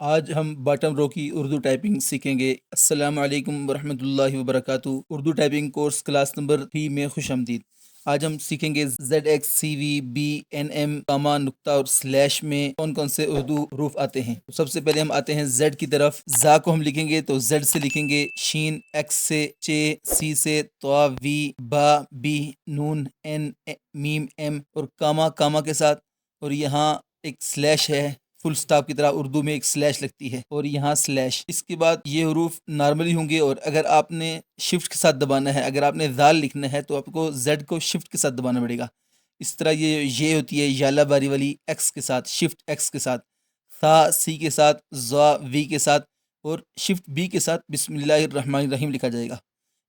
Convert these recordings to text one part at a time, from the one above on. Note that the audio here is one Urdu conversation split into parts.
آج ہم باٹم رو کی اردو ٹائپنگ سیکھیں گے۔ السلام علیکم ورحمۃ اللہ وبرکاتہ۔ Urdu typing course class number 3 میں خوش آمدید۔ آج ہم سیکھیں گے ZXCVBNM کاما نقطہ اور سلیش میں کون سے اردو حروف آتے ہیں۔ سب سے پہلے ہم آتے ہیں زیڈ کی طرف۔ زا کو ہم لکھیں گے تو زیڈ سے لکھیں گے، شین ایکس سے، چے سی سے، طا وی، با بی، نون این میم ایم، اور کاما کے ساتھ، اور یہاں ایک سلیش ہے، فل سٹاپ کی طرح اردو میں ایک سلیش لگتی ہے، اور یہاں سلیش۔ اس کے بعد یہ حروف نارملی ہوں گے، اور اگر آپ نے شفٹ کے ساتھ دبانا ہے، اگر آپ نے ذال لکھنا ہے تو آپ کو زیڈ کو شفٹ کے ساتھ دبانا پڑے گا۔ اس طرح یہ ہوتی ہے یالا باری والی ایکس کے ساتھ، شفٹ ایکس کے ساتھ، تھا سی کے ساتھ، زا وی کے ساتھ، اور شفٹ بی کے ساتھ بسم اللہ الرحمن الرحیم لکھا جائے گا۔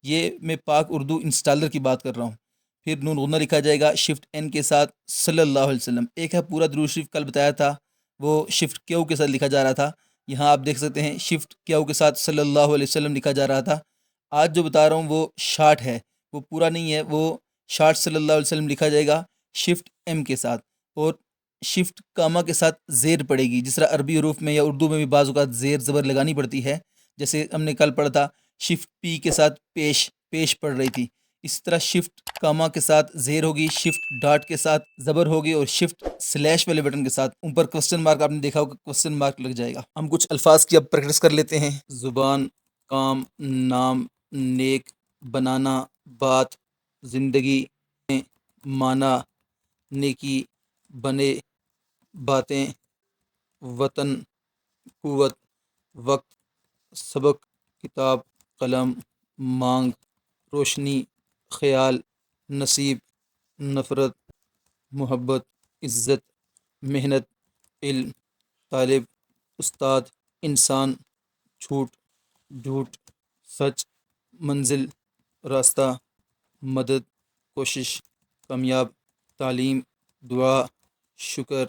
یہ میں پاک اردو انسٹالر کی بات کر رہا ہوں۔ پھر نون غنہ لکھا جائے گا شفٹ این کے ساتھ، صلی اللہ علیہ وسلم۔ ایک ہے پورا درود شریف، کل بتایا تھا، وہ شفٹ کیو کے ساتھ لکھا جا رہا تھا۔ یہاں آپ دیکھ سکتے ہیں شفٹ کیو کے ساتھ صلی اللہ علیہ وسلم لکھا جا رہا تھا۔ آج جو بتا رہا ہوں وہ شارٹ ہے، وہ پورا نہیں ہے، وہ شارٹ صلی اللہ علیہ وسلم لکھا جائے گا شفٹ ایم کے ساتھ، اور شفٹ کاما کے ساتھ زیر پڑے گی، جس طرح عربی حروف میں یا اردو میں بھی بعض اوقات زیر زبر لگانی پڑتی ہے، جیسے ہم نے کل پڑھا تھا شفٹ پی کے ساتھ پیش پڑ رہی تھی۔ اس طرح شفٹ کاما کے ساتھ زیر ہوگی، شفٹ ڈاٹ کے ساتھ زبر ہوگی، اور شفٹ سلیش والے بٹن کے ساتھ اوپر کوسچن مارک آپ نے دیکھا ہوگا، کوسچن مارک لگ جائے گا۔ ہم کچھ الفاظ کی اب پریکٹس کر لیتے ہیں۔ زبان، کام، نام، نیک، بنانا، بات، زندگی، معنی، نیکی، بنے، باتیں، وطن، قوت، وقت، سبق، کتاب، قلم، مانگ، روشنی، خیال، نصیب، نفرت، محبت، عزت، محنت، علم، طالب، استاد، انسان، جھوٹ، سچ، منزل، راستہ، مدد، کوشش، کامیاب، تعلیم، دعا، شکر،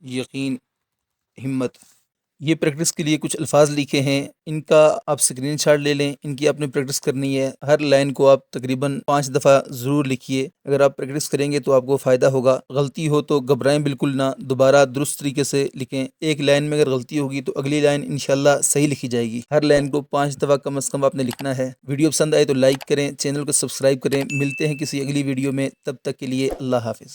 یقین، ہمت۔ یہ پریکٹس کے لیے کچھ الفاظ لکھے ہیں، ان کا آپ اسکرین شاٹ لے لیں، ان کی آپ نے پریکٹس کرنی ہے۔ ہر لائن کو آپ تقریباً 5 دفعہ ضرور لکھیے، اگر آپ پریکٹس کریں گے تو آپ کو فائدہ ہوگا۔ غلطی ہو تو گھبرائیں بالکل نہ، دوبارہ درست طریقے سے لکھیں۔ ایک لائن میں اگر غلطی ہوگی تو اگلی لائن انشاءاللہ صحیح لکھی جائے گی۔ ہر لائن کو 5 دفعہ کم از کم آپ نے لکھنا ہے۔ ویڈیو پسند آئے تو لائک کریں، چینل کو سبسکرائب کریں۔ ملتے ہیں کسی اگلی ویڈیو میں، تب تک کے لیے اللہ حافظ۔